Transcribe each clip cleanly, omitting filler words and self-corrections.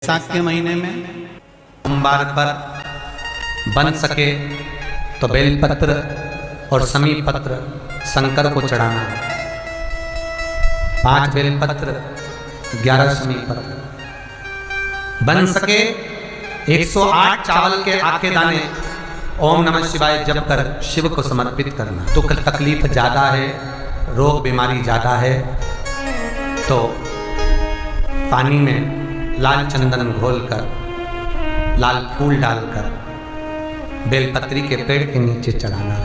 बैसाख के महीने में सोमवार पर बन सके तो बेलपत्र और समी पत्र शंकर को चढ़ाना। 5 बेलपत्र 11 समी पत्र बन सके 108 चावल के आखे दाने ओम नमः शिवाय जप कर शिव को समर्पित करना। दुख तकलीफ ज्यादा है, रोग बीमारी ज्यादा है तो पानी में लाल चंदन घोलकर लाल फूल डालकर बेलपत्री के पेड़ के नीचे चढ़ाना।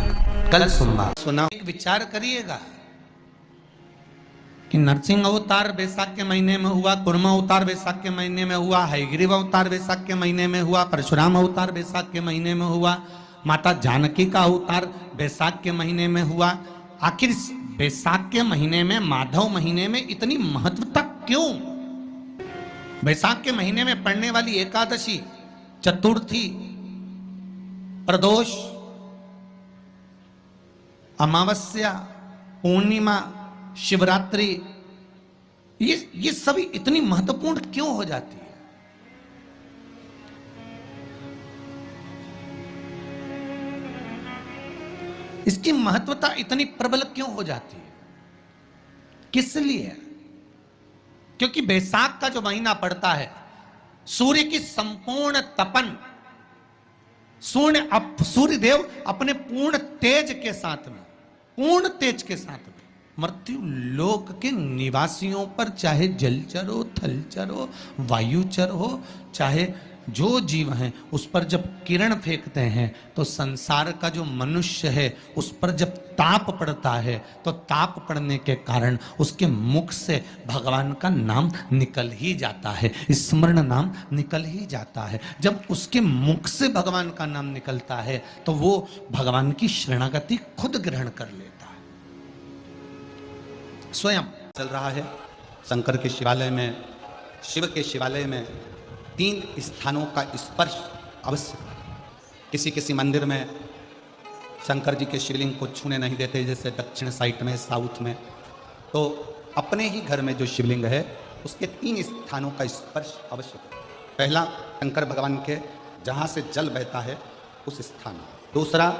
कल सोमवार सुना। एक विचार करिएगा कि नरसिंह अवतार बैसाख के महीने में हुआ, कुर्मा अवतार बैसाख के महीने में हुआ, हयग्रीव अवतार बैसाख के महीने में हुआ, परशुराम अवतार बैसाख के महीने में हुआ, माता जानकी का अवतार बैसाख के महीने में हुआ। आखिर बैसाख के महीने में, माधव महीने में इतनी महत्वता क्यों? बैसाख के महीने में पड़ने वाली एकादशी, चतुर्थी, प्रदोष, अमावस्या, पूर्णिमा, शिवरात्रि, ये सभी इतनी महत्वपूर्ण क्यों हो जाती है? इसकी महत्वता इतनी प्रबल क्यों हो जाती है? किस लिए? क्योंकि बैसाख का जो महीना पड़ता है, सूर्य की संपूर्ण तपन, सूर्य देव अपने पूर्ण तेज के साथ में मृत्यु लोक के निवासियों पर, चाहे जलचर हो, थलचर हो, वायुचर हो, चाहे जो जीव हैं, उस पर जब किरण फेंकते हैं तो संसार का जो मनुष्य है उस पर जब ताप पड़ता है तो ताप पड़ने के कारण उसके मुख से भगवान का नाम निकल ही जाता है, स्मरण नाम निकल ही जाता है। जब उसके मुख से भगवान का नाम निकलता है तो वो भगवान की शरणागति खुद ग्रहण कर लेता है। स्वयं चल रहा है शंकर के शिवालय में, शिव के शिवालय में 3 स्थानों का स्पर्श अवश्य। किसी मंदिर में शंकर जी के शिवलिंग को छूने नहीं देते, जैसे दक्षिण साइड में, साउथ में, तो अपने ही घर में जो शिवलिंग है उसके 3 स्थानों का स्पर्श अवश्य। पहला शंकर भगवान के जहाँ से जल बहता है उस स्थान। दूसरा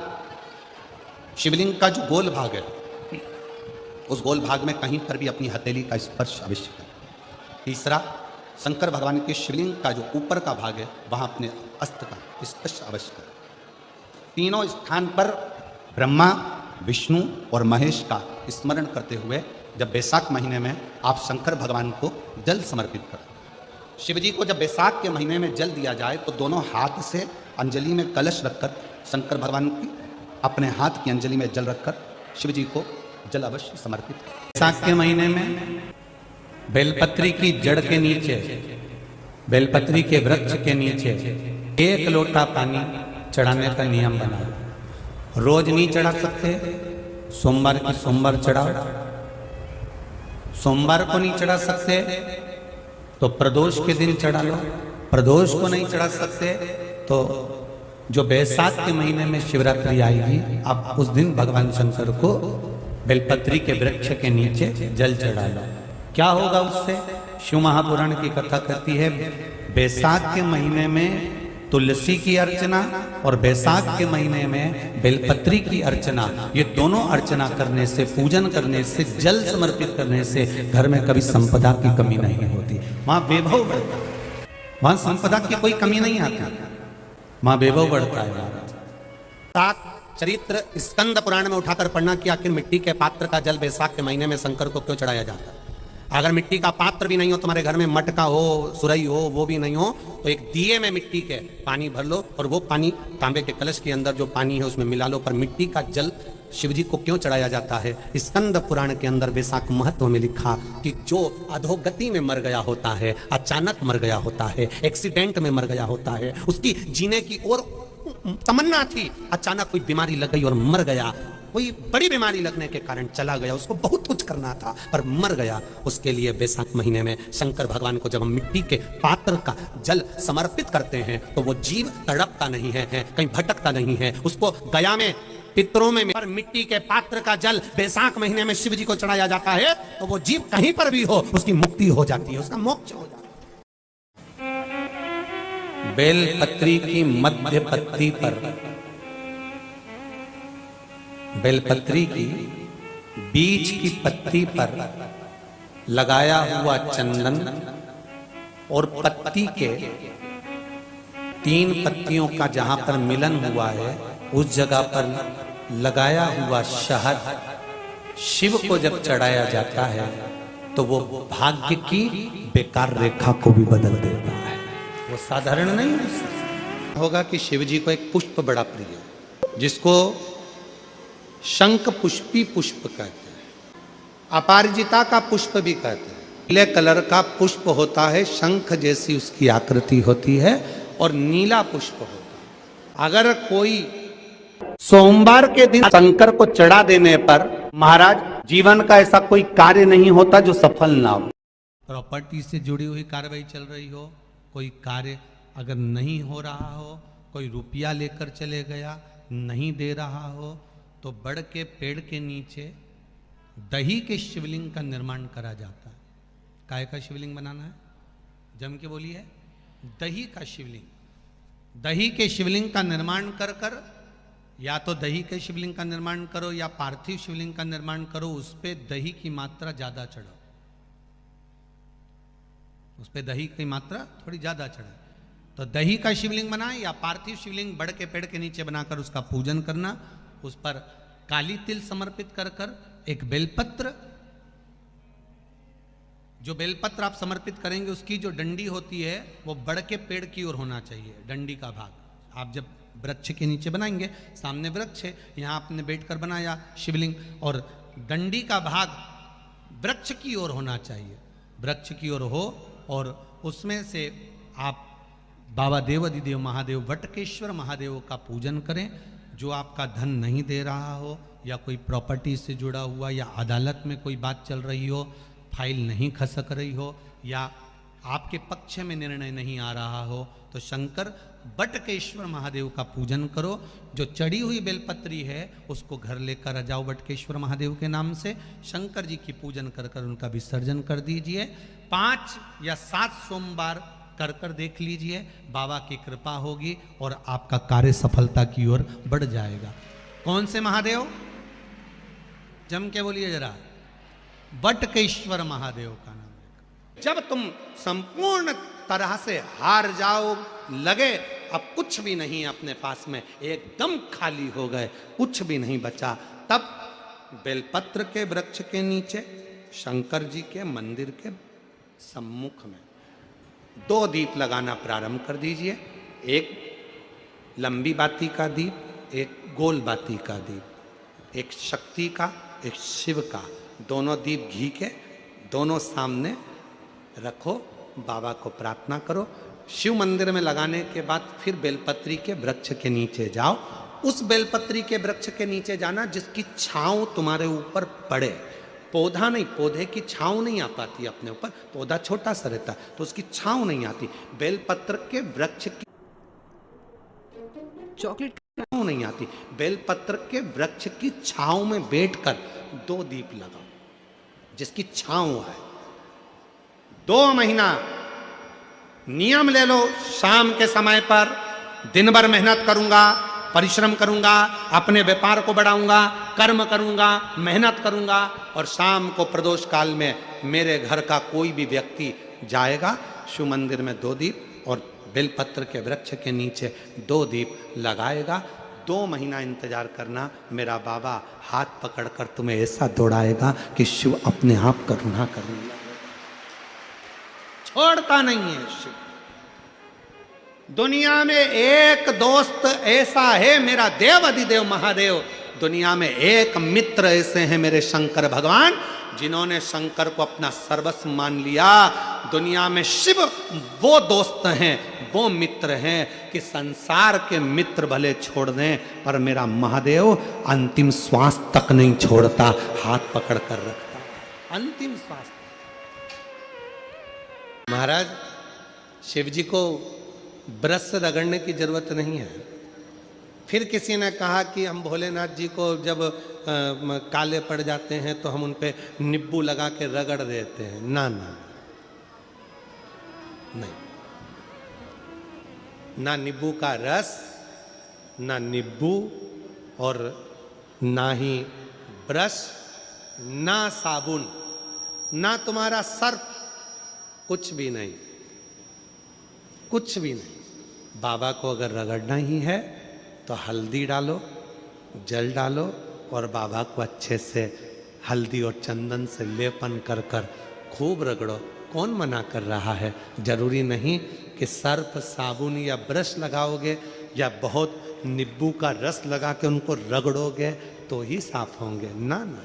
शिवलिंग का जो गोल भाग है उस गोल भाग में कहीं पर भी अपनी हथेली का स्पर्श अवश्य करें। तीसरा शंकर भगवान के शिवलिंग का जो ऊपर का भाग है वहां अपने अस्त्र का स्पर्श अवश्य करें। तीनों स्थान पर ब्रह्मा, विष्णु और महेश का स्मरण करते हुए जब बैसाख महीने में आप शंकर भगवान को जल समर्पित करें। शिव जी को जब बैसाख के महीने में जल दिया जाए तो दोनों हाथ से अंजलि में कलश रखकर शंकर भगवान की अपने हाथ की अंजलि में जल रखकर शिव जी को जल अवश्य समर्पित करें। बैसाख के महीने में बेलपत्री की जड़ के नीचे, बेलपत्री के वृक्ष के नीचे 1 लोटा पानी चढ़ाने का नियम बना। रोज नहीं चढ़ा सकते, सोमवार की सोमवार चढ़ाओ। सोमवार को नहीं चढ़ा सकते तो प्रदोष के दिन चढ़ा लो। प्रदोष को नहीं चढ़ा सकते तो जो बैसाख के महीने में शिवरात्रि आएगी, आप उस दिन भगवान शंकर को बेलपत्री के वृक्ष के नीचे जल चढ़ा लो। क्या होगा उससे? शिव महापुराण की कथा कहती है बैसाख के महीने में तुलसी की अर्चना और बैसाख के महीने में बेलपत्री की अर्चना, ये दोनों अर्चना करने से, पूजन करने से, जल समर्पित करने से घर में कभी संपदा की कमी नहीं होती। वहां वैभव बढ़ता है, वहां संपदा की कोई कमी नहीं आती, वहां वैभव बढ़ता है। चरित्र स्कंद पुराण में उठाकर पढ़ना कि आखिर मिट्टी के पात्र का जल बैसाख के महीने में शंकर को क्यों चढ़ाया जाता है। अगर मिट्टी का पात्र भी नहीं हो, तुम्हारे घर में मटका हो, सुरई हो, वो भी नहीं हो, तो एक दिए में मिट्टी के पानी भर लो और वो पानी तांबे के कलश के अंदर जो पानी है उसमें मिला लो। पर मिट्टी का जल शिव जी को क्यों चढ़ाया जाता है? स्कंद पुराण के अंदर बैसाख महत्व में लिखा कि जो अधोगति में मर गया होता है, अचानक मर गया होता है, एक्सीडेंट में मर गया होता है, उसकी जीने की और तमन्ना थी, अचानक कोई बीमारी लग गई और मर गया, कोई बड़ी बीमारी लगने के कारण चला गया, उसको बहुत कुछ करना था पर मर गया, उसके लिए बैसाख महीने में शंकर भगवान को जब हम मिट्टी के पात्र का जल समर्पित करते हैं तो वो जीव तड़पता नहीं है, कहीं भटकता नहीं है। उसको गया में, पितरों में पर मिट्टी के पात्र का जल बैसाख महीने में शिव जी को चढ़ाया जाता है तो वो जीव कहीं पर भी हो उसकी मुक्ति हो जाती है, उसका मोक्ष हो जाता है। बेलपत्री की मध्य पत्ती पर, बेलपत्री की बीच की पत्ती पर लगाया हुआ चंदन और पत्ती के 3 पत्तियों का जहां पर मिलन हुआ है उस जगह पर लगाया हुआ शहद शिव को जब चढ़ाया जाता है तो वो भाग्य की बेकार रेखा को भी बदल देता है। वो साधारण नहीं होगा कि शिव जी को एक पुष्प बड़ा प्रिय है जिसको शंख पुष्पी पुष्प कहते हैं, अपराजिता का पुष्प भी कहते हैं। नीले कलर का पुष्प होता है, शंख जैसी उसकी आकृति होती है और नीला पुष्प होता है। अगर कोई सोमवार के दिन शंकर को चढ़ा देने पर महाराज जीवन का ऐसा कोई कार्य नहीं होता जो सफल ना हो। प्रॉपर्टी से जुड़ी हुई कार्रवाई चल रही हो, कोई कार्य अगर नहीं हो रहा हो, कोई रुपया लेकर चले गया नहीं दे रहा हो, तो बड़ के पेड़ के नीचे दही के शिवलिंग का निर्माण करा जाता है। काय का शिवलिंग बनाना है? जम के बोलिए, दही का शिवलिंग। दही के शिवलिंग का निर्माण कर कर, या तो दही के शिवलिंग का निर्माण करो या पार्थिव शिवलिंग का निर्माण करो, उस पे दही की मात्रा ज्यादा चढ़ाओ, उस पे दही की मात्रा थोड़ी ज्यादा चढ़ाओ। तो दही का शिवलिंग बनाए या पार्थिव शिवलिंग बड़ के पेड़ के नीचे बनाकर उसका पूजन करना, उस पर काली तिल समर्पित कर कर एक बेलपत्र, जो बेलपत्र आप समर्पित करेंगे उसकी जो डंडी होती है वो बड़ के पेड़ की ओर होना चाहिए। डंडी का भाग आप जब वृक्ष के नीचे बनाएंगे, सामने वृक्ष है, यहाँ आपने बैठकर बनाया शिवलिंग, और डंडी का भाग वृक्ष की ओर होना चाहिए, वृक्ष की ओर हो, और उसमें से आप बाबा देवाधिदेव महादेव वटकेश्वर महादेव का पूजन करें। जो आपका धन नहीं दे रहा हो या कोई प्रॉपर्टी से जुड़ा हुआ या अदालत में कोई बात चल रही हो, फाइल नहीं खसक रही हो या आपके पक्ष में निर्णय नहीं आ रहा हो, तो शंकर बटकेश्वर महादेव का पूजन करो। जो चढ़ी हुई बेलपत्री है उसको घर लेकर आ जाओ बटकेश्वर महादेव के नाम से, शंकर जी की पूजन कर कर उनका विसर्जन कर दीजिए। 5 या 7 सोमवार कर कर देख लीजिए, बाबा की कृपा होगी और आपका कार्य सफलता की ओर बढ़ जाएगा। कौन से महादेव? जम के बोलिए जरा, बटकेश्वर महादेव का नाम। जब तुम संपूर्ण तरह से हार जाओ, लगे अब कुछ भी नहीं अपने पास में, एकदम खाली हो गए, कुछ भी नहीं बचा, तब बेलपत्र के वृक्ष के नीचे शंकर जी के मंदिर के सम्मुख में 2 दीप लगाना प्रारंभ कर दीजिए। एक लंबी बाती का दीप, एक गोल बाती का दीप, एक शक्ति का, एक शिव का। दोनों दीप घी के दोनों सामने रखो, बाबा को प्रार्थना करो। शिव मंदिर में लगाने के बाद फिर बेलपत्री के वृक्ष के नीचे जाओ। उस बेलपत्री के वृक्ष के नीचे जाना जिसकी छांव तुम्हारे ऊपर पड़े, पौधा नहीं, पौधे की छांव नहीं आ पाती अपने ऊपर, पौधा छोटा सा रहता तो उसकी छांव नहीं आती। बेलपत्र के वृक्ष की चॉकलेट छांव नहीं आती, बेलपत्र के वृक्ष की छांव में बैठकर 2 दीप लगाओ जिसकी छांव है। 2 महीना नियम ले लो, शाम के समय पर दिन भर मेहनत करूंगा, परिश्रम करूंगा, अपने व्यापार को बढ़ाऊंगा, कर्म करूंगा, मेहनत करूंगा, और शाम को प्रदोष काल में मेरे घर का कोई भी व्यक्ति जाएगा, शिव मंदिर में 2 दीप और बेलपत्र के वृक्ष के नीचे 2 दीप लगाएगा। 2 महीना इंतजार करना, मेरा बाबा हाथ पकड़कर तुम्हें ऐसा दौड़ाएगा कि शिव अपने आप करुणा करने लगेगा। छोड़ता नहीं है शिव। दुनिया में एक दोस्त ऐसा है मेरा देवाधिदेव महादेव, दुनिया में एक मित्र ऐसे हैं मेरे शंकर भगवान जिन्होंने शंकर को अपना सर्वस्व मान लिया। दुनिया में शिव वो दोस्त हैं, वो मित्र हैं कि संसार के मित्र भले छोड़ दें पर मेरा महादेव अंतिम श्वास तक नहीं छोड़ता, हाथ पकड़ कर रखता, अंतिम श्वास। महाराज शिव जी को ब्रश से रगड़ने की जरूरत नहीं है। फिर किसी ने कहा कि हम भोलेनाथ जी को जब काले पड़ जाते हैं तो हम उन पे नींबू लगा के रगड़ देते हैं। ना, ना, नहीं, ना नींबू का रस, ना नींबू, और ना ही ब्रश, ना साबुन, ना तुम्हारा सर्फ, कुछ भी नहीं, कुछ भी नहीं। बाबा को अगर रगड़ना ही है तो हल्दी डालो, जल डालो और बाबा को अच्छे से हल्दी और चंदन से लेपन कर कर खूब रगड़ो। कौन मना कर रहा है? जरूरी नहीं कि सर्फ, साबुन या ब्रश लगाओगे या बहुत नींबू का रस लगा के उनको रगड़ोगे तो ही साफ होंगे। ना ना,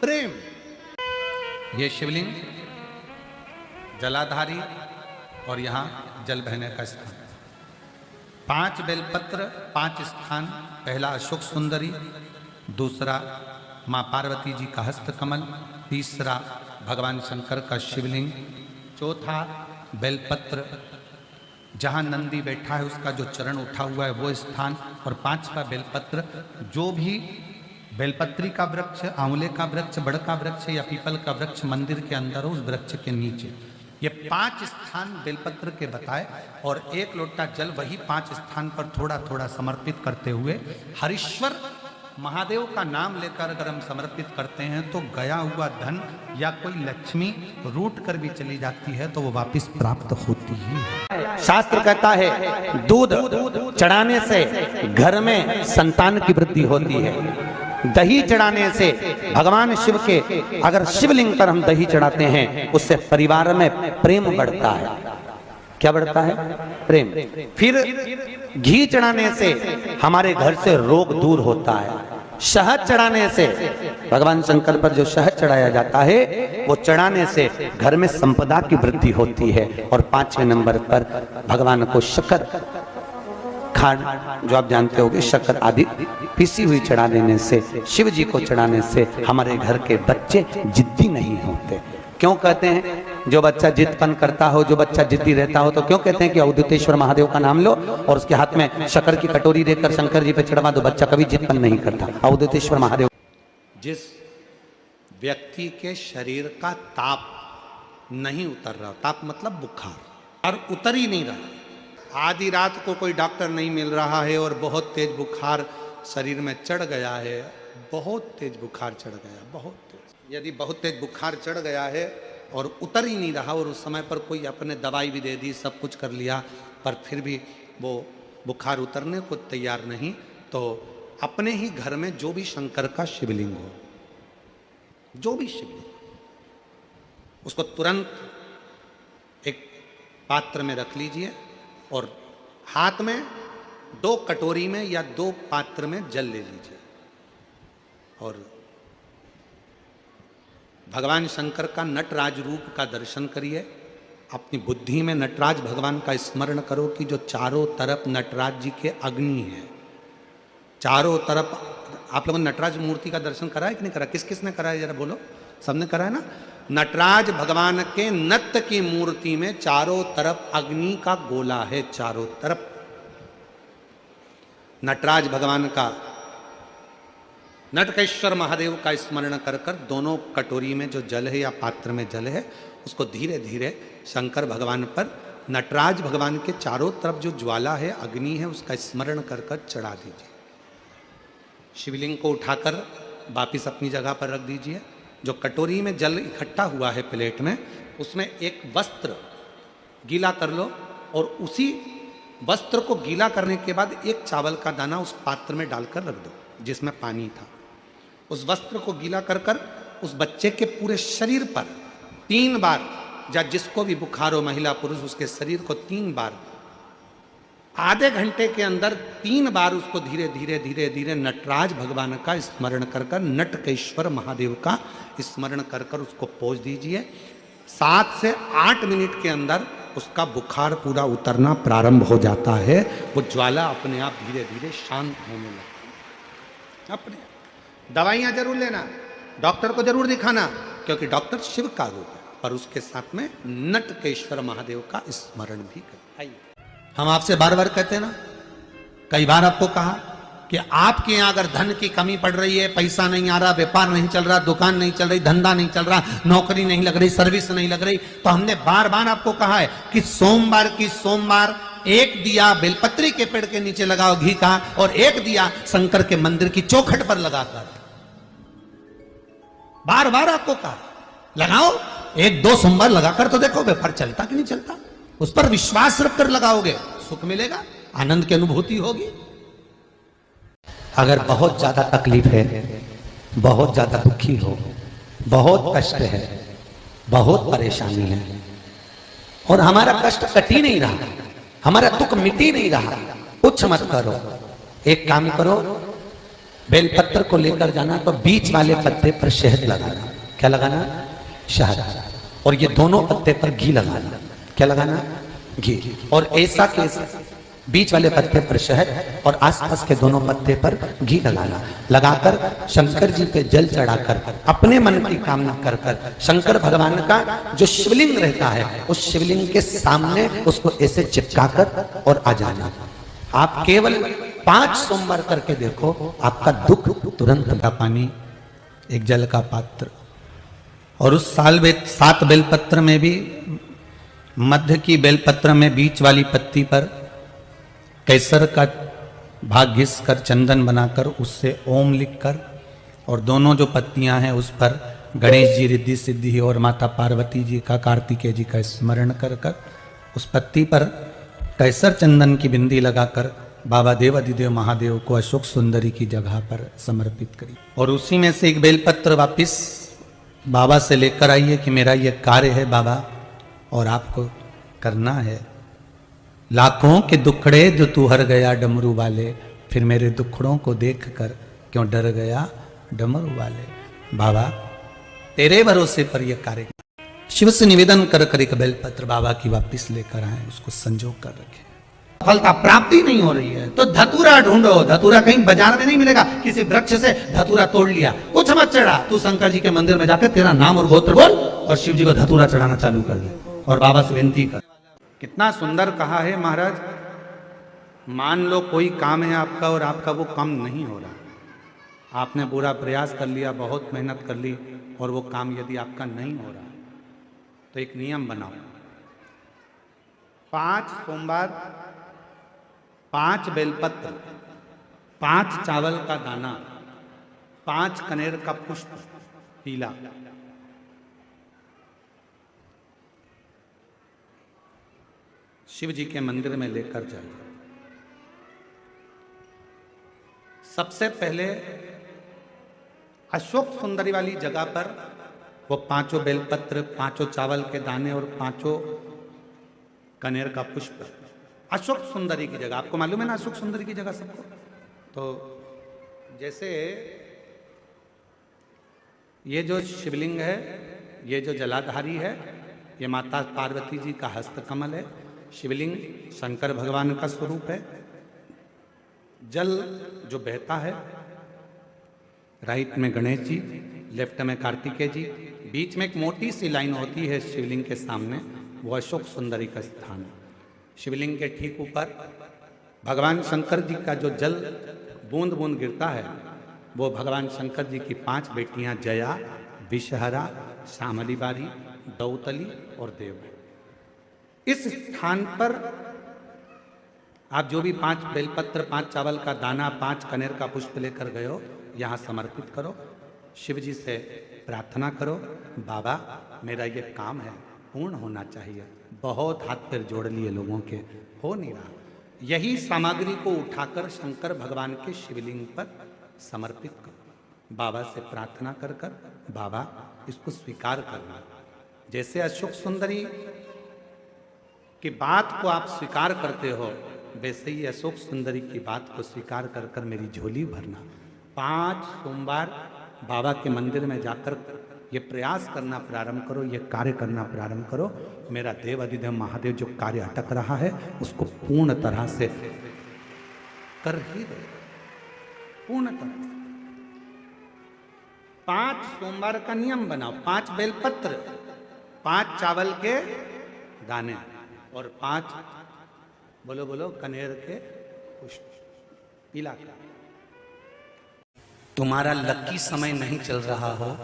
प्रेम। ये शिवलिंग जलाधारी और यहाँ जल बहने का स्थान। 5 बेलपत्र, 5 स्थान। पहला अशोक सुंदरी, दूसरा माँ पार्वती जी का हस्त कमल, तीसरा भगवान शंकर का शिवलिंग, चौथा बेलपत्र जहाँ नंदी बैठा है उसका जो चरण उठा हुआ है वो स्थान, और 5वां बेलपत्र। जो भी बेलपत्री का वृक्ष, आंवले का वृक्ष, बड़ का वृक्ष या पीपल का वृक्ष मंदिर के अंदर हो, उस वृक्ष के नीचे। ये 5 स्थान बेलपत्र के बताए और 1 लोटा जल वही 5 स्थान पर थोड़ा थोड़ा समर्पित करते हुए हरीश्वर महादेव का नाम लेकर अगर हम समर्पित करते हैं तो गया हुआ धन या कोई लक्ष्मी रूट कर भी चली जाती है तो वो वापस प्राप्त होती है। शास्त्र कहता है दूध चढ़ाने से घर में संतान की वृद्धि होती है, दही चढ़ाने से भगवान शिव के, अगर शिवलिंग पर हम दही चढ़ाते हैं उससे परिवार में प्रेम बढ़ता है। क्या बढ़ता है? प्रेम। फिर घी चढ़ाने से हमारे घर से रोग दूर होता है। शहद चढ़ाने से, भगवान शंकर पर जो शहद चढ़ाया जाता है वो चढ़ाने से घर में संपदा की वृद्धि होती है। और 5वें नंबर पर भगवान को शक्कर, खांड जो आप जानते होंगे, शक्कर आदि पिसी हुई चढ़ा देने से, शिव जी को चढ़ाने से हमारे घर के बच्चे जिद्दी नहीं होते। क्यों कहते हैं? जो बच्चा जिद्दपन करता हो, जो बच्चा जिद्दी रहता हो, तो क्यों कहते हैं कि अवधूतेश्वर महादेव का नाम लो और उसके हाथ में शक्कर की कटोरी देकर शंकर जी पे चढ़वा दो, बच्चा कभी जिद्दपन नहीं करता। अवधूतेश्वर महादेव। जिस व्यक्ति के शरीर का ताप नहीं उतर रहा, ताप मतलब बुखार, और उतर ही नहीं रहा, आधी रात को कोई डॉक्टर नहीं मिल रहा है और बहुत तेज बुखार शरीर में चढ़ गया है, बहुत तेज बुखार चढ़ गया, बहुत तेज। यदि बहुत तेज बुखार चढ़ गया है और उतर ही नहीं रहा और उस समय पर कोई अपने दवाई भी दे दी, सब कुछ कर लिया, पर फिर भी वो बुखार उतरने को तैयार नहीं, तो अपने ही घर में जो भी शंकर का शिवलिंग हो, जो भी शिवलिंग, उसको तुरंत एक पात्र में रख लीजिए और हाथ में 2 कटोरी में या 2 पात्र में जल ले लीजिए और भगवान शंकर का नटराज रूप का दर्शन करिए। अपनी बुद्धि में नटराज भगवान का स्मरण करो कि जो चारों तरफ नटराज जी के अग्नि है, चारों तरफ। आप लोगों ने नटराज मूर्ति का दर्शन करा है कि नहीं करा? किस किस ने करा है जरा बोलो? सबने करा है ना? नटराज भगवान के नत्य की मूर्ति में चारों तरफ अग्नि का गोला है, चारों तरफ। नटराज भगवान का, नटकेश्वर महादेव का स्मरण कर कर दोनों कटोरी में जो जल है या पात्र में जल है उसको धीरे धीरे शंकर भगवान पर, नटराज भगवान के चारों तरफ जो ज्वाला है, अग्नि है, उसका स्मरण कर कर चढ़ा दीजिए। शिवलिंग को उठाकर वापिस अपनी जगह पर रख दीजिए। जो कटोरी में जल इकट्ठा हुआ है प्लेट में, उसमें एक वस्त्र गीला कर लो और उसी वस्त्र को गीला करने के बाद एक चावल का दाना उस पात्र में डालकर रख दो जिसमें पानी था। उस वस्त्र को गीला कर कर उस बच्चे के पूरे शरीर पर 3 बार, या जिसको भी बुखार हो, महिला पुरुष, उसके शरीर को 3 बार, आधे घंटे के अंदर 3 बार उसको धीरे धीरे धीरे धीरे नटराज भगवान का स्मरण कर कर, नटकेश्वर महादेव का स्मरण कर कर उसको पोंछ दीजिए। 7 से 8 मिनट के अंदर उसका बुखार पूरा उतरना प्रारंभ हो जाता है। वो ज्वाला अपने आप धीरे धीरे शांत होने लगती है। अपने दवाइयाँ जरूर लेना, डॉक्टर को जरूर दिखाना, क्योंकि डॉक्टर शिव का रूप है, पर उसके साथ में नटकेश्वर महादेव का स्मरण भी करें। हम आपसे बार बार कहते हैं ना, कई बार आपको कहा कि आपके यहाँ अगर धन की कमी पड़ रही है, पैसा नहीं आ रहा, व्यापार नहीं चल रहा, दुकान नहीं चल रही, धंधा नहीं चल रहा, नौकरी नहीं लग रही, सर्विस नहीं लग रही, तो हमने बार बार आपको कहा है कि सोमवार की सोमवार एक दिया बेलपत्री के पेड़ के नीचे लगाओ घी का, और एक दिया शंकर के मंदिर की चौखट पर लगाकर। बार बार आपको कहा लगाओ, एक दो सोमवार लगाकर तो देखो व्यापार चलता कि नहीं चलता। उस पर विश्वास रखकर लगाओगे, सुख मिलेगा, आनंद की अनुभूति होगी। अगर बहुत ज्यादा तकलीफ है, बहुत ज्यादा दुखी हो, बहुत कष्ट है, बहुत परेशानी है, और हमारा कष्ट कट ही नहीं रहा, हमारा दुख मिट ही नहीं रहा, कुछ मत करो। एक काम करो, बेलपत्र को लेकर जाना तो बीच वाले पत्ते पर शहद लगाना। क्या लगाना? शहद। और ये दोनों पत्ते पर घी लगाना। क्या लगाना? घी। और ऐसा के बीच वाले पत्ते पर शहद और आसपास के दोनों पत्ते पर घी लगाना। लगाकर शंकर जी पे जल चढ़ाकर अपने मन की कामना कर कर शंकर भगवान का जो शिवलिंग रहता है उस शिवलिंग के सामने उसको ऐसे चिपकाकर और आ जाना। आप केवल 5 सोमवार करके देखो, आपका दुख तुरंत का पानी, एक जल का पात्र, और उस 7 बेलपत्र में भी मध्य की बेलपत्र में बीच वाली पत्ती पर केसर का भाग घिस कर चंदन बनाकर उससे ओम लिखकर, और दोनों जो पत्तियां हैं उस पर गणेश जी, रिद्धि सिद्धि और माता पार्वती जी का, कार्तिकेय जी का स्मरण कर कर उस पत्ती पर केसर चंदन की बिंदी लगाकर बाबा देव अधिदेव महादेव को अशोक सुंदरी की जगह पर समर्पित करी। और उसी में से एक बेलपत्र वापिस बाबा से लेकर आइए कि मेरा ये कार्य है बाबा और आपको करना है। लाखों के दुखड़े जो तू हर गया डमरू वाले, फिर मेरे दुखड़ों को देखकर क्यों डर गया डमरू वाले। बाबा तेरे भरोसे पर यह कार्य, शिव से निवेदन कर कर एक बेलपत्र बाबा की वापिस लेकर आए, उसको संजो कर रखे। फलता प्राप्ति नहीं हो रही है तो धतूरा ढूंढो। धतूरा कहीं बाजार में नहीं मिलेगा, किसी वृक्ष से धतूरा तोड़ लिया, कुछ मत चढ़ा, तू शंकर जी के मंदिर में जाकर तेरा नाम और गोत्र बोल और शिव जी को धतूरा चढ़ाना चालू कर दे और बाबा से विनती कर। कितना सुंदर कहा है महाराज। मान लो कोई काम है आपका और आपका वो काम नहीं हो रहा, आपने पूरा प्रयास कर लिया, बहुत मेहनत कर ली, और वो काम यदि आपका नहीं हो रहा तो एक नियम बनाओ, 5 सोमवार, 5 बेलपत्र, 5 चावल का दाना, 5 कनेर का पुष्प पीला, शिव जी के मंदिर में लेकर जाइए। सबसे पहले अशोक सुंदरी वाली जगह पर वो 5 बेलपत्र, 5 चावल के दाने और 5 कनेर का पुष्प, अशोक सुंदरी की जगह, आपको मालूम है ना अशोक सुंदरी की जगह सबको। तो जैसे ये जो शिवलिंग है, ये जो जलाधारी है, ये माता पार्वती जी का हस्त कमल है। शिवलिंग शंकर भगवान का स्वरूप है। जल जो बहता है, राइट में गणेश जी, लेफ्ट में कार्तिकेय जी, बीच में एक मोटी सी लाइन होती है शिवलिंग के सामने, वो अशोक सुंदरी का स्थान है। शिवलिंग के ठीक ऊपर भगवान शंकर जी का जो जल बूंद बूंद गिरता है वो भगवान शंकर जी की 5 बेटियां जया, विषहरा, श्यामली बारी, दौतली और देव। इस स्थान पर आप जो भी 5 बेलपत्र, 5 चावल का दाना, 5 कनेर का पुष्प लेकर गए हो, यहाँ समर्पित करो। शिव जी से प्रार्थना करो, बाबा मेरा ये काम है पूर्ण होना चाहिए। बहुत हाथ पैर जोड़ लिए लोगों के, हो नहीं रहा। यही सामग्री को उठाकर शंकर भगवान के शिवलिंग पर समर्पित करो। बाबा से प्रार्थना कर कर बाबा इसको स्वीकार करना। जैसे अशोक सुंदरी की बात को आप स्वीकार करते हो, वैसे ही अशोक सुंदरी की बात को स्वीकार कर कर मेरी झोली भरना। 5 सोमवार बाबा के मंदिर में जाकर ये प्रयास करना प्रारंभ करो, ये कार्य करना प्रारंभ करो। मेरा देव अधिदेव महादेव जो कार्य अटक रहा है उसको पूर्ण तरह से कर ही दो, पूर्ण तरह से। 5 सोमवार का नियम बनाओ, 5 बेलपत्र, 5 चावल के दाने और 5 बोलो बोलो कनेर के पुष्प पीला। तुम्हारा लकी समय नहीं चल रहा हो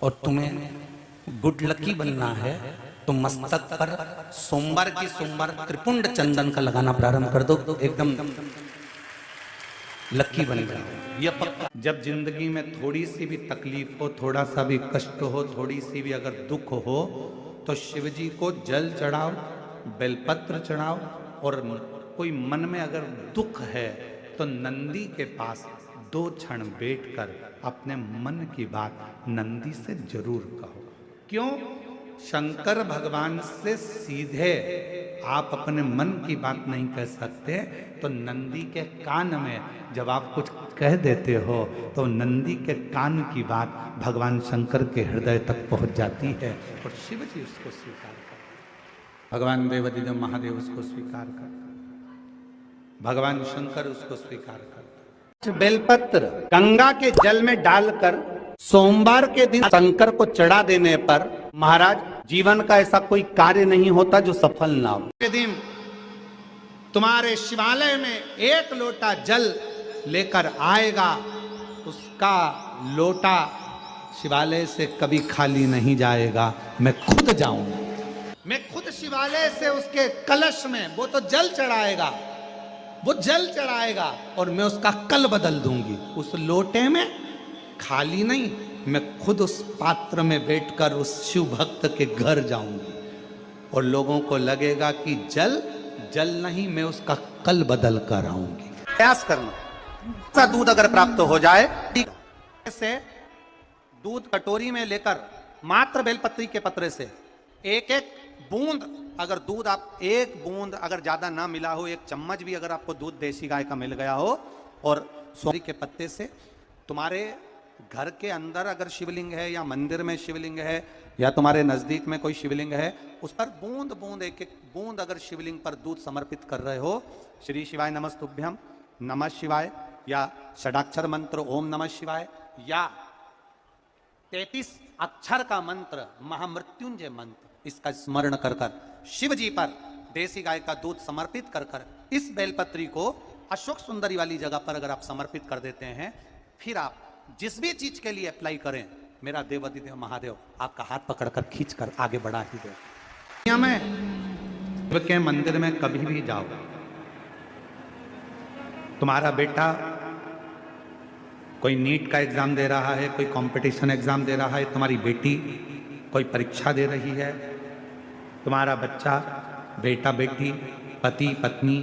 और तुम्हें गुड लकी बनना है तो मस्तक पर सोमवार की सोमवार त्रिपुंड चंदन का लगाना प्रारंभ कर दो, एकदम लकी बन जाओ, ये पक्का। जब जिंदगी में थोड़ी सी भी तकलीफ हो, थोड़ा सा भी कष्ट हो, थोड़ी सी भी अगर दुख हो, तो शिव जी को जल चढ़ाओ, बेलपत्र चढ़ाओ, और कोई मन में अगर दुख है तो नंदी के पास 2 क्षण बैठकर अपने मन की बात नंदी से जरूर कहो। क्यों? शंकर भगवान से सीधे आप अपने मन की बात नहीं कह सकते, तो नंदी के कान में जब आप कुछ कह देते हो तो नंदी के कान की बात भगवान शंकर के हृदय तक पहुंच जाती है और शिव जी उसको स्वीकार करते, भगवान देवादिदेव महादेव उसको स्वीकार करते, भगवान शंकर उसको स्वीकार करते। बेलपत्र गंगा के जल में डालकर सोमवार के दिन शंकर को चढ़ा देने पर महाराज जीवन का ऐसा कोई कार्य नहीं होता जो सफल ना हो। के दिन तुम्हारे शिवालय में 1 लोटा जल लेकर आएगा, उसका लोटा शिवालय से कभी खाली नहीं जाएगा। मैं खुद जाऊंगा, मैं खुद शिवालय से उसके कलश में वो तो जल चढ़ाएगा, वो जल चढ़ाएगा और मैं उसका कल बदल दूंगी। उस लोटे में खाली नहीं, मैं खुद उस पात्र में बैठकर उस शिव भक्त के घर जाऊंगी और लोगों को लगेगा कि जल जल नहीं, मैं उसका कल बदल कर आऊंगी। प्रयास करना, ऐसा दूध अगर प्राप्त हो जाए, से दूध कटोरी में लेकर मात्र बेलपत्री के पत्रे से 1-1 बूंद, अगर दूध आप 1 बूंद अगर ज्यादा ना मिला हो, 1 चम्मच भी अगर आपको दूध देसी गाय का मिल गया हो, और सोरी के पत्ते से तुम्हारे घर के अंदर अगर शिवलिंग है या मंदिर में शिवलिंग है या तुम्हारे नजदीक में कोई शिवलिंग है, उस पर बूंद बूंद 1-1 बूंद अगर शिवलिंग पर दूध समर्पित कर रहे हो, श्री शिवाय नमस्तुभ्यम, नमः शिवाय, या षडाक्षर मंत्र ओम नमः शिवाय, या 33 अक्षर का मंत्र महामृत्युंजय मंत्र, इसका स्मरण कर कर शिव जी पर देसी गाय का दूध समर्पित कर कर इस बेलपत्री को अशोक सुंदरी वाली जगह पर अगर आप समर्पित कर देते हैं, फिर आप जिस भी चीज के लिए अप्लाई करें, मेरा देवादिदेव महादेव आपका हाथ पकड़कर खींचकर आगे बढ़ा ही दे। दुनिया में शिव के मंदिर में कभी भी जाओ, तुम्हारा बेटा कोई नीट का एग्जाम दे रहा है, कोई कंपटीशन एग्जाम दे रहा है, तुम्हारी बेटी कोई परीक्षा दे रही है, तुम्हारा बच्चा, बेटा बेटी, पति पत्नी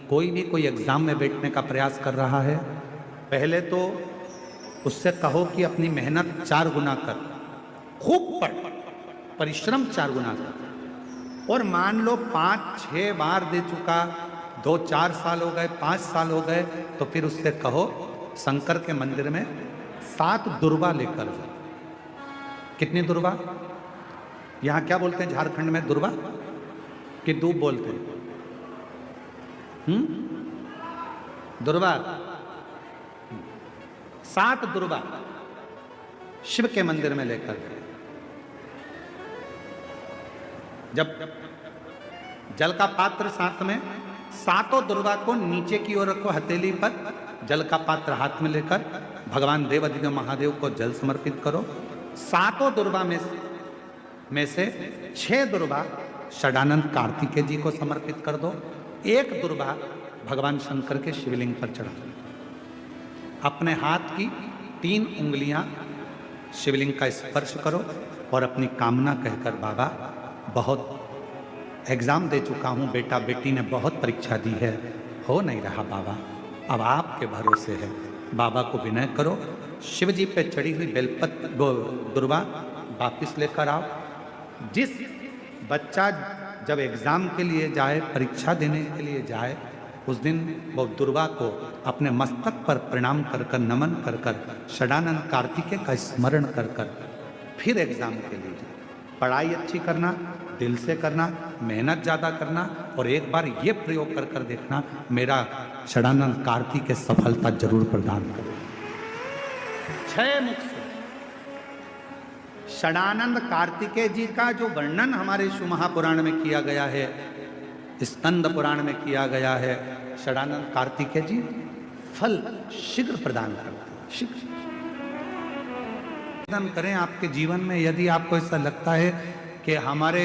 कोई भी कोई एग्जाम में बैठने का प्रयास कर रहा है, पहले तो उससे कहो कि अपनी मेहनत 4 गुना कर, खूब पढ़, परिश्रम 4 गुना कर, और मान लो 5-6 बार दे चुका, 2-4 साल हो गए, 5 साल हो गए, तो फिर उससे कहो शंकर के मंदिर में 7 दुर्वा लेकर जाओ। कितनी दुर्वा? यहां क्या बोलते हैं झारखंड में? दुर्वा कि दूब बोलते हैं? दुर्वा, 7 दुर्वा शिव के मंदिर में लेकर गए। जब जल का पात्र साथ में, 7 दुर्वा को नीचे की ओर रखो हथेली पर, जल का पात्र हाथ में लेकर भगवान देवादिदेव महादेव को जल समर्पित करो। 7 दुर्वा में से 6 दुर्वा षडानंद कार्तिकेय जी को समर्पित कर दो, 1 दुर्वा भगवान शंकर के शिवलिंग पर चढ़ा दो। अपने हाथ की 3 उंगलियां शिवलिंग का स्पर्श करो और अपनी कामना कहकर, बाबा बहुत एग्जाम दे चुका हूं, बेटा बेटी ने बहुत परीक्षा दी है, हो नहीं रहा बाबा, अब आपके भरोसे है, बाबा को विनय करो, शिव जी पे चढ़ी हुई बेलपत्र दुर्वा वापिस लेकर आओ। जिस बच्चा जब एग्जाम के लिए जाए, परीक्षा देने के लिए जाए, उस दिन वो दुर्वा को अपने मस्तक पर प्रणाम कर कर, नमन कर कर, षडानंद कार्तिकेय का स्मरण कर कर फिर एग्जाम के लिए जाए। पढ़ाई अच्छी करना, दिल से करना, मेहनत ज़्यादा करना, और एक बार ये प्रयोग कर कर देखना, मेरा षडानंद कार्तिकेय सफलता जरूर प्रदान करे। 6 मुख से षडानंद कार्तिकेय जी का जो वर्णन हमारे शिव महापुराण में किया गया है, स्कंद पुराण में किया गया है, षडानंद कार्तिकेय जी फल शीघ्र प्रदान करते हैं। शीघ्र करें आपके जीवन में। यदि आपको ऐसा लगता है कि हमारे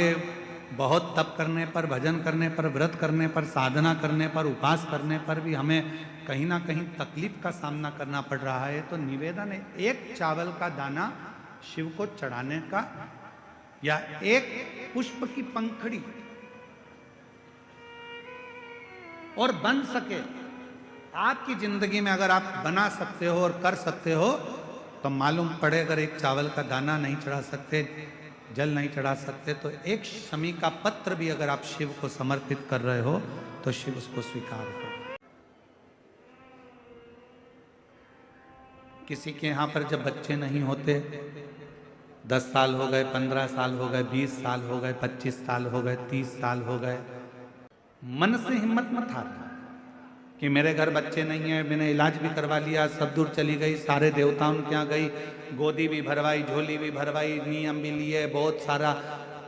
बहुत तप करने पर, भजन करने पर, व्रत करने पर, साधना करने पर, उपवास करने पर भी हमें कहीं ना कहीं तकलीफ का सामना करना पड़ रहा है, तो निवेदन है एक चावल का दाना शिव को चढ़ाने का, या एक पुष्प की पंखड़ी, और बन सके आपकी जिंदगी में अगर आप बना सकते हो और कर सकते हो, तो मालूम पड़े अगर एक चावल का दाना नहीं चढ़ा सकते, जल नहीं चढ़ा सकते, तो एक शमी का पत्र भी अगर आप शिव को समर्पित कर रहे हो तो शिव उसको स्वीकार करो। किसी के यहाँ पर जब बच्चे नहीं होते, 10 साल हो गए, 15 साल हो गए, 20 साल हो गए, 25 साल हो गए, 30 साल हो गए, मन से हिम्मत मत हारना कि मेरे घर बच्चे नहीं है, मैंने इलाज भी करवा लिया, सब दूर चली गई, सारे देवताओं के यहाँ गई, गोदी भी भरवाई, झोली भी भरवाई, नियम भी लिए, बहुत सारा,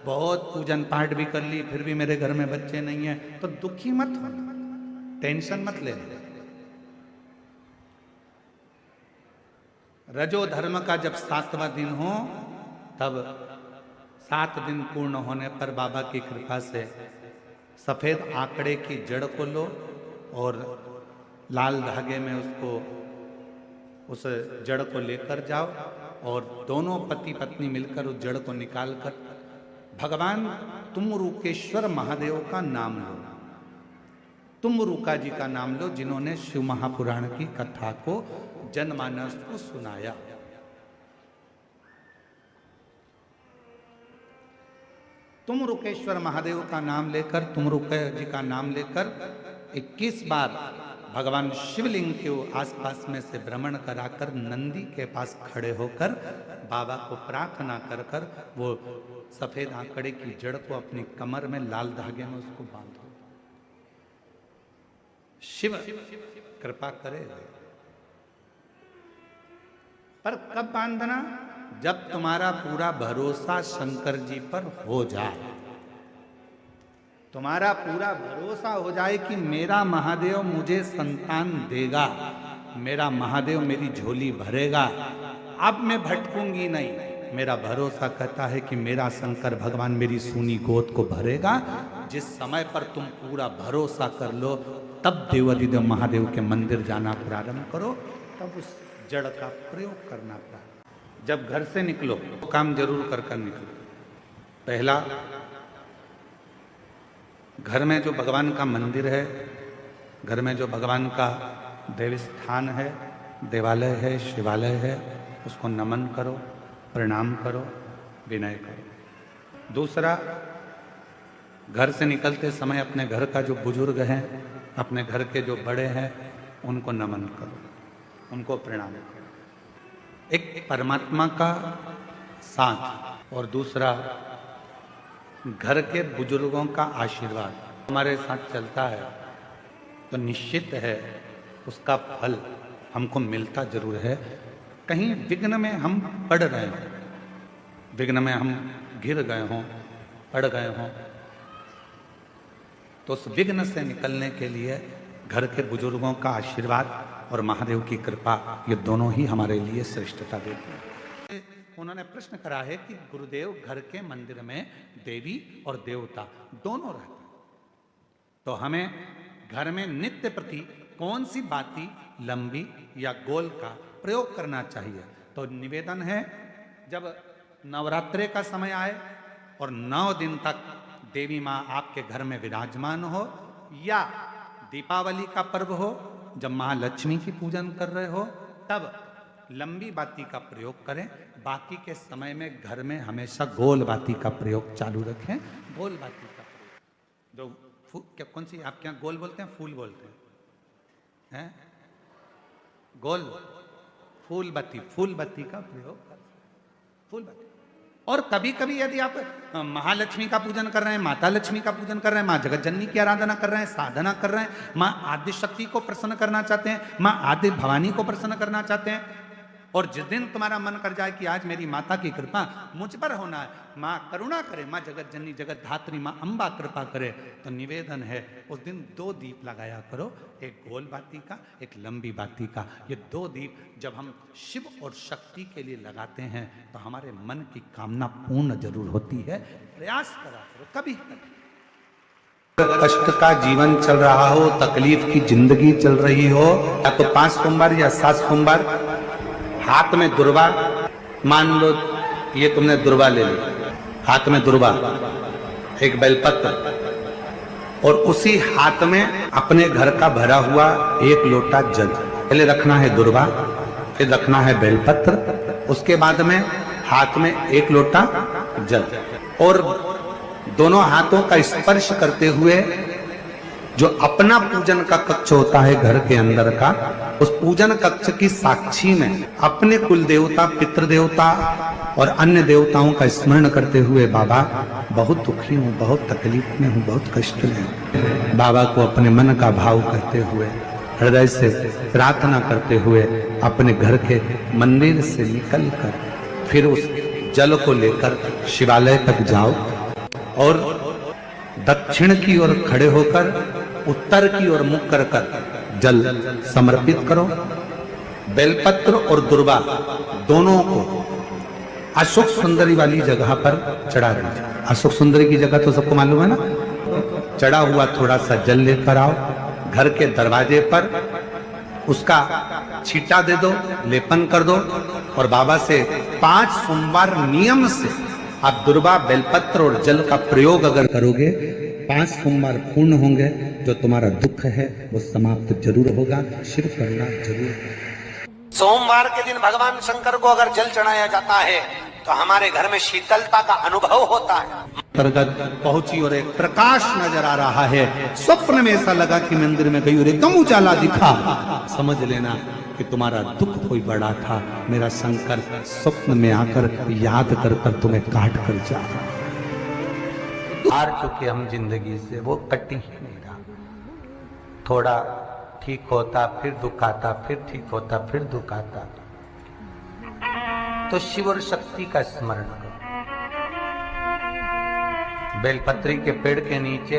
बहुत पूजन पाठ भी कर ली, फिर भी मेरे घर में बच्चे नहीं है, तो दुखी मत होना, टेंशन मत लेना। रजो धर्म का जब 7वां दिन हो, तब 7 दिन पूर्ण होने पर बाबा की कृपा से सफेद आंकड़े की जड़ को लो और लाल धागे में उसको, उस जड़ को लेकर जाओ और दोनों पति पत्नी मिलकर उस जड़ को निकालकर भगवान तुमरुकेश्वर महादेव का नाम लो। तुमरुका जी का नाम लो, जिन्होंने शिव महापुराण की कथा को जनमानस को सुनाया। तुमरुकेश्वर महादेव का नाम लेकर, तुमरुका जी का नाम लेकर 21 बार भगवान शिवलिंग के आसपास में से भ्रमण कराकर नंदी के पास खड़े होकर बाबा को प्रार्थना कर कर वो सफेद आंकड़े की जड़ को अपनी कमर में लाल धागे में उसको बांधो। शिव कृपा करेगा। पर कब बांधना? जब तुम्हारा पूरा भरोसा शंकर जी पर हो जाए, तुम्हारा पूरा भरोसा हो जाए कि मेरा महादेव मुझे संतान देगा, मेरा महादेव मेरी झोली भरेगा, अब मैं भटकूंगी नहीं, मेरा भरोसा कहता है कि मेरा शंकर भगवान मेरी सूनी गोद को भरेगा। जिस समय पर तुम पूरा भरोसा कर लो, तब देवाधिदेव महादेव के मंदिर जाना प्रारंभ करो, तब उस जड़ का प्रयोग करना प्रारंभ। जब घर से निकलो तो काम जरूर कर कर निकलो। पहला, घर में जो भगवान का मंदिर है, घर में जो भगवान का देव स्थान है, देवालय है, शिवालय है, उसको नमन करो, प्रणाम करो, विनय करो। दूसरा, घर से निकलते समय अपने घर का जो बुजुर्ग हैं, अपने घर के जो बड़े हैं, उनको नमन करो, उनको प्रणाम करो। एक परमात्मा का साथ और दूसरा घर के बुजुर्गों का आशीर्वाद हमारे साथ चलता है तो निश्चित है उसका फल हमको मिलता जरूर है। कहीं विघ्न में हम पड़ रहे हों, विघ्न में हम गिर गए हों, पड़ गए हों, तो उस विघ्न से निकलने के लिए घर के बुजुर्गों का आशीर्वाद और महादेव की कृपा, ये दोनों ही हमारे लिए श्रेष्ठता देती है। उन्होंने प्रश्न करा है कि गुरुदेव घर के मंदिर में देवी और देवता दोनों रहते हैं, तो हमें घर में नित्य प्रति कौन सी बाती, लंबी या गोल का प्रयोग करना चाहिए? तो निवेदन है, जब नवरात्रे का समय आए और 9 दिन तक देवी माँ आपके घर में विराजमान हो, या दीपावली का पर्व हो जब महालक्ष्मी की पूजन कर रहे हो, तब लंबी बाती का प्रयोग करें। बाकी के समय में घर में हमेशा गोल बाती का प्रयोग चालू रखें। गोल बाती का प्रयोग, जो क्या, कौन सी आप क्या गोल बोलते हैं, फूल बोलते हैं? गोल फूल बत्ती का प्रयोग करें, फूल बत्ती। और कभी कभी यदि आप महालक्ष्मी का पूजन कर रहे हैं, माता लक्ष्मी का पूजन कर रहे हैं, माँ जगत जननी की आराधना कर रहे हैं, साधना कर रहे हैं, माँ आदि शक्ति को प्रसन्न करना चाहते हैं, माँ आदि भवानी को प्रसन्न करना चाहते हैं, और जिस दिन तुम्हारा मन कर जाए कि आज मेरी माता की कृपा मुझ पर होना है, माँ करुणा करे, माँ जगत जननी जगत धात्री माँ अम्बा कृपा करे, तो निवेदन है उस दिन 2 दीप लगाया करो, एक गोल बाती का, एक लंबी बाती का। ये 2 दीप जब हम शिव और शक्ति के लिए लगाते हैं तो हमारे मन की कामना पूर्ण जरूर होती है। प्रयास करा करो कभी कभी। कष्ट का जीवन चल रहा हो, तकलीफ की जिंदगी चल रही हो, या तो 5 सोमवार या 7 सोमवार हाथ में दुर्वा, मान लो ये तुमने दुर्वा ले ली, हाथ में दुर्वा, एक बेलपत्र, और उसी हाथ में अपने घर का भरा हुआ 1 लोटा जल। पहले रखना है दुर्वा, फिर रखना है बेलपत्र, उसके बाद में हाथ में 1 लोटा जल, और दोनों हाथों का स्पर्श करते हुए जो अपना पूजन का कक्ष होता है घर के अंदर का, उस पूजन कक्ष की साक्षी में अपने कुल देवता, पितृ देवता और अन्य देवताओं का स्मरण करते हुए, बाबा बहुत दुखी हूँ, बहुत तकलीफ में हूँ, बहुत कष्ट में हूँ, बाबा को अपने मन का भाव कहते हुए, हृदय से प्रार्थना करते हुए अपने घर के मंदिर से निकल कर फिर उस जल को लेकर शिवालय तक जाओ और दक्षिण की ओर खड़े होकर उत्तर की ओर मुख कर जल समर्पित करो। बेलपत्र और दुर्वा दोनों को अशोक सुंदरी वाली जगह पर चढ़ा दीजिए। अशोक सुंदरी की जगह तो सबको मालूम है ना। चढ़ा हुआ थोड़ा सा जल लेकर आओ, घर के दरवाजे पर उसका छींटा दे दो, लेपन कर दो, और बाबा से 5 सोमवार नियम से आप दुर्वा, बेलपत्र और जल का प्रयोग अगर करोगे, 5 सोमवार पूर्ण होंगे, जो तुम्हारा दुख है वो समाप्त जरूर होगा, शिव करुणा जरूर होगा। सोमवार के दिन भगवान शंकर को अगर जल चढ़ाया जाता है तो हमारे घर में शीतलता का अनुभव होता है। अंतर्गत पहुंची और एक प्रकाश नजर आ रहा है। स्वप्न में ऐसा लगा कि मंदिर में गई और एकदम उजाला दिखा, समझ लेना कि तुम्हारा दुख कोई बड़ा था। मेरा शंकर स्वप्न में आकर याद कर कर तुम्हें काट कर जा रहा। हार चुके हम जिंदगी से, वो कटी ही नहीं रहा। थोड़ा ठीक होता फिर दुख आता, फिर ठीक होता फिर दुख आता। तो शिव और शक्ति का स्मरण करो। बेलपत्री के पेड़ के नीचे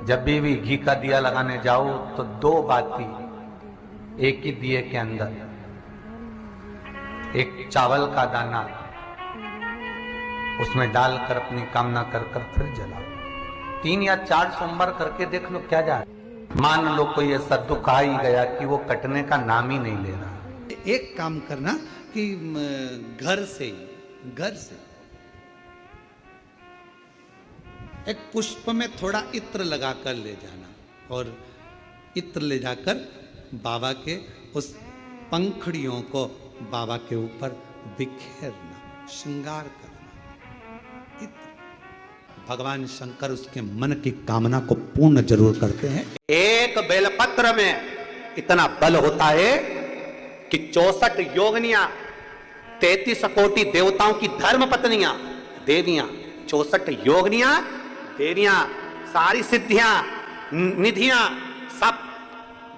जब भी घी का दिया लगाने जाओ तो 2 बाती एक ही दिए के अंदर, एक चावल का दाना उसमें डालकर अपनी कामना कर कर फिर जलाओ। 3 या 4 सोमवार करके देख लो क्या जा। मान लो कोई ऐसा दुख आ ही गया कि वो कटने का नाम ही नहीं ले रहा। एक काम करना कि घर से एक पुष्प में थोड़ा इत्र लगाकर ले जाना, और इत्र ले जाकर बाबा के उस पंखड़ियों को बाबा के ऊपर बिखेरना, श्रृंगार करना। इत्र भगवान शंकर उसके मन की कामना को पूर्ण जरूर करते हैं। एक बेलपत्र में इतना बल होता है कि 64 योगिनियां, 33 कोटि देवताओं की धर्म पत्नियां, देवियां, 64 योगिनियां, देवियां, सारी सिद्धियां, निधियां, सब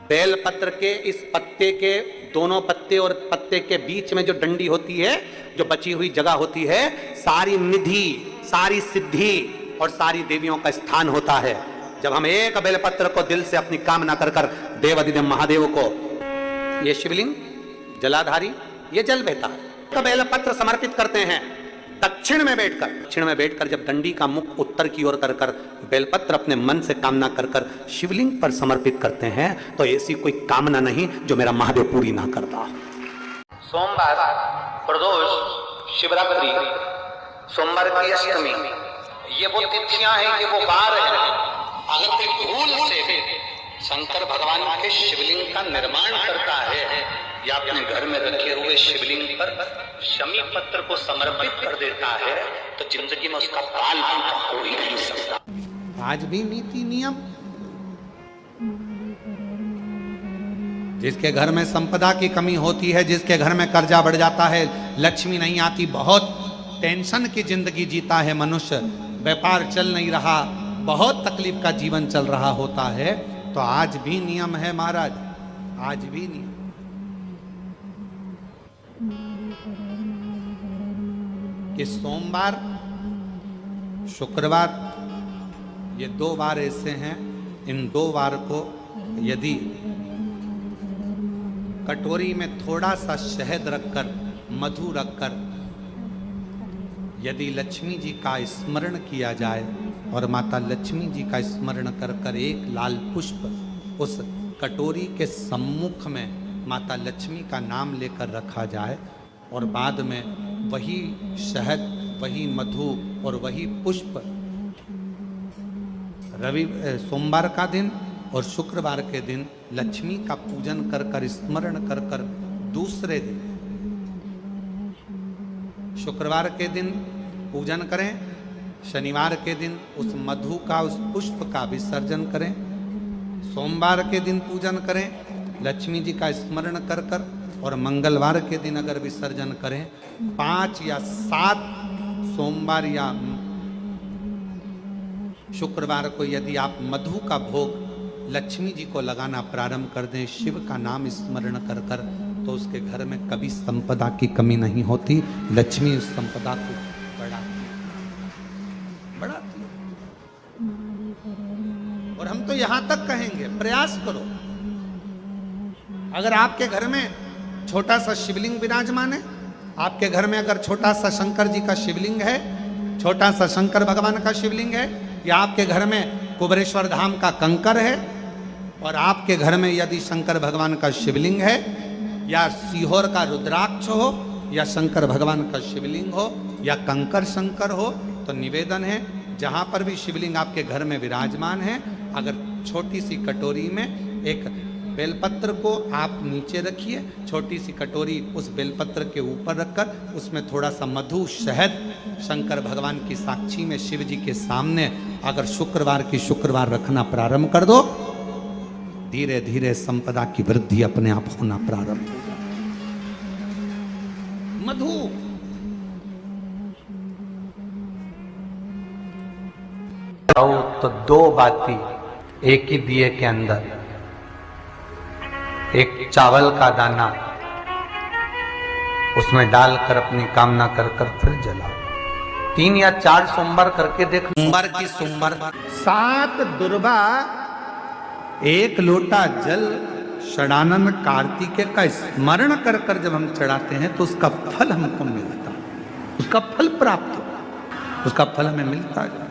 बेलपत्र के इस पत्ते के दोनों पत्ते और पत्ते के बीच में जो डंडी होती है, जो बची हुई जगह होती है, सारी निधि, सारी सिद्धि और सारी देवियों का स्थान होता है। जब हम एक बेलपत्र को दिल से अपनी कामना कर कर देवाधिदेव महादेव को, ये शिवलिंग जलाधारी, ये जल बहता है, बेलपत्र समर्पित करते हैं दक्षिण में बैठकर जब डंडी का मुख उत्तर की ओर कर कर बेलपत्र अपने मन से कामना कर कर शिवलिंग पर समर्पित करते हैं, तो ऐसी कोई कामना नहीं जो मेरा महादेव पूरी ना करता। सोमवार, प्रदोष, शिवरात्रि, सोमवार की अष्टमी, ये वो तिथियां हैं, ये वो वार हैं। अगर कोई भूल से शंकर भगवान के शिवलिंग का निर्माण करता है या अपने घर में रखे हुए शिवलिंग पर शमी पत्र को समर्पित कर देता है, तो जिंदगी में उसका बाल हो ही नहीं सकता। आज भी नीति नियम, जिसके घर में संपदा की कमी होती है, जिसके घर में कर्जा बढ़ जाता है, लक्ष्मी नहीं आती, बहुत टेंशन की जिंदगी जीता है मनुष्य, व्यापार चल नहीं रहा, बहुत तकलीफ का जीवन चल रहा होता है, तो आज भी नियम है महाराज, आज भी नियम। कि सोमवार, शुक्रवार, ये 2 बार ऐसे हैं, इन 2 बार को यदि कटोरी में थोड़ा सा शहद रखकर, मधु रखकर यदि लक्ष्मी जी का स्मरण किया जाए और माता लक्ष्मी जी का स्मरण कर कर एक लाल पुष्प उस कटोरी के सम्मुख में माता लक्ष्मी का नाम लेकर रखा जाए और बाद में वही शहद, वही मधु और वही पुष्प सोमवार का दिन और शुक्रवार के दिन लक्ष्मी का पूजन कर कर, स्मरण कर कर, दूसरे दिन शुक्रवार के दिन पूजन करें, शनिवार के दिन उस मधु का, उस पुष्प का विसर्जन करें, सोमवार के दिन पूजन करें लक्ष्मी जी का स्मरण कर कर, और मंगलवार के दिन अगर विसर्जन करें, 5 या 7 सोमवार या शुक्रवार को यदि आप मधु का भोग लक्ष्मी जी को लगाना प्रारंभ कर दें, शिव का नाम स्मरण कर कर, तो उसके घर में कभी संपदा की कमी नहीं होती। लक्ष्मी उस संपदा को बढ़ाती है। और हम तो यहां तक कहेंगे, प्रयास करो, अगर आपके घर में छोटा सा शिवलिंग विराजमान है, आपके घर में अगर छोटा सा शंकर जी का शिवलिंग है, छोटा सा शंकर भगवान का शिवलिंग है, या आपके घर में कुबेरेश्वर धाम का कंकर है, और आपके घर में यदि शंकर भगवान का शिवलिंग है, या सीहोर का रुद्राक्ष हो, या शंकर भगवान का शिवलिंग हो, या कंकर शंकर हो, तो निवेदन है जहां पर भी शिवलिंग आपके घर में विराजमान है, अगर छोटी सी कटोरी में एक बेलपत्र को आप नीचे रखिए, छोटी सी कटोरी उस बेलपत्र के ऊपर रखकर उसमें थोड़ा सा मधु, शहद, शंकर भगवान की साक्षी में शिव जी के सामने अगर शुक्रवार की शुक्रवार रखना प्रारंभ कर दो, धीरे धीरे संपदा की वृद्धि अपने आप होना प्रारंभ हो जाए। मधु तो 2 बाती एक ही दिए के अंदर, एक चावल का दाना उसमें डालकर अपनी कामना कर कर फिर जलाओ। 3 या 4 सोमवार करके देख, सोमवार की सोमवार 7 दुर्वा 1 लोटा जल षडानन कार्तिकेय का स्मरण कर कर जब हम चढ़ाते हैं तो उसका फल हमको मिलता है, उसका फल प्राप्त हो, उसका फल हमें मिलता है।